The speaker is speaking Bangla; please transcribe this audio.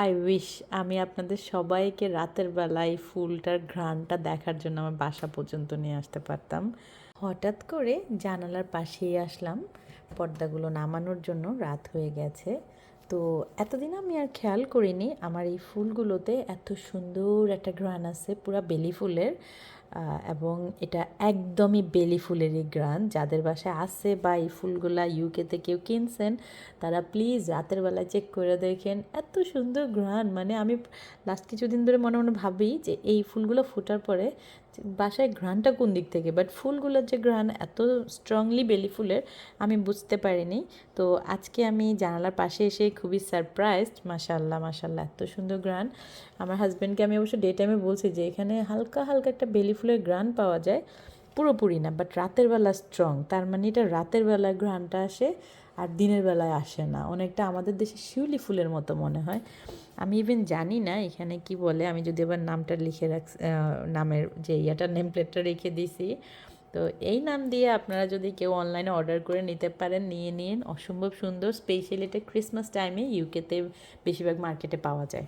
আই উইশ আমি আপনাদের সবাইকে রাতের বেলা এই ফুলটার ঘ্রাণটা দেখার জন্য আমার বাসা পর্যন্ত নিয়ে আসতে পারতাম। হঠাৎ করে জানালার পাশেই আসলাম পর্দাগুলো নামানোর জন্য, রাত হয়ে গেছে। তো এতদিন আমি আর খেয়াল করিনি আমার এই ফুলগুলোতে এত সুন্দর একটা ঘ্রাণ আছে, পুরা বেলি ফুলের। এবং এটা একদমই বেলি ফুলেরই ঘ্রাণ। যাদের বাসায় আছে বা এই ফুলগুলা ইউকেতে কেউ কিনছেন, তারা প্লিজ রাতের বেলা চেক করে দেখেন, এত সুন্দর ঘ্রাণ। মানে আমি লাস্ট কিছুদিন ধরে মনে মনে ভাবি যে এই ফুলগুলো ফোটার পরে বাসায় ঘ্রাণটা কোন দিক থেকে, বাট ফুলগুলোর যে ঘ্রাণ এত স্ট্রংলি বেলি ফুলের আমি বুঝতে পারিনি। তো আজকে আমি জানালার পাশে এসে খুবই সারপ্রাইজড। মাশাআল্লাহ মাশাআল্লাহ, এত সুন্দর ঘ্রাণ। আমার হাজব্যান্ডকে আমি অবশ্য ডে টাইমে বলছি যে এখানে হালকা হালকা একটা বেলি ফুলের ঘ্রাণ পাওয়া যায়, পুরোপুরি না, বাট রাতের বেলা স্ট্রং। তার মানে এটা রাতের বেলায় ঘ্রাণটা আসে আর দিনের বেলায় আসে না। অনেকটা আমাদের দেশে শিউলি ফুলের মতো মনে হয়। আমি ইভেন জানি না এখানে কি বলে, আমি যদি আবার নামটা লিখে নামের যে নেম প্লেটটা রেখে দিছি। তো এই নাম দিয়ে আপনারা যদি কেউ অনলাইনে অর্ডার করে নিতে পারেন, নিয়ে নিন। অসম্ভব সুন্দর, স্পেশালি এটা ক্রিসমাস টাইমে ইউকেতে বেশিরভাগ মার্কেটে পাওয়া যায়।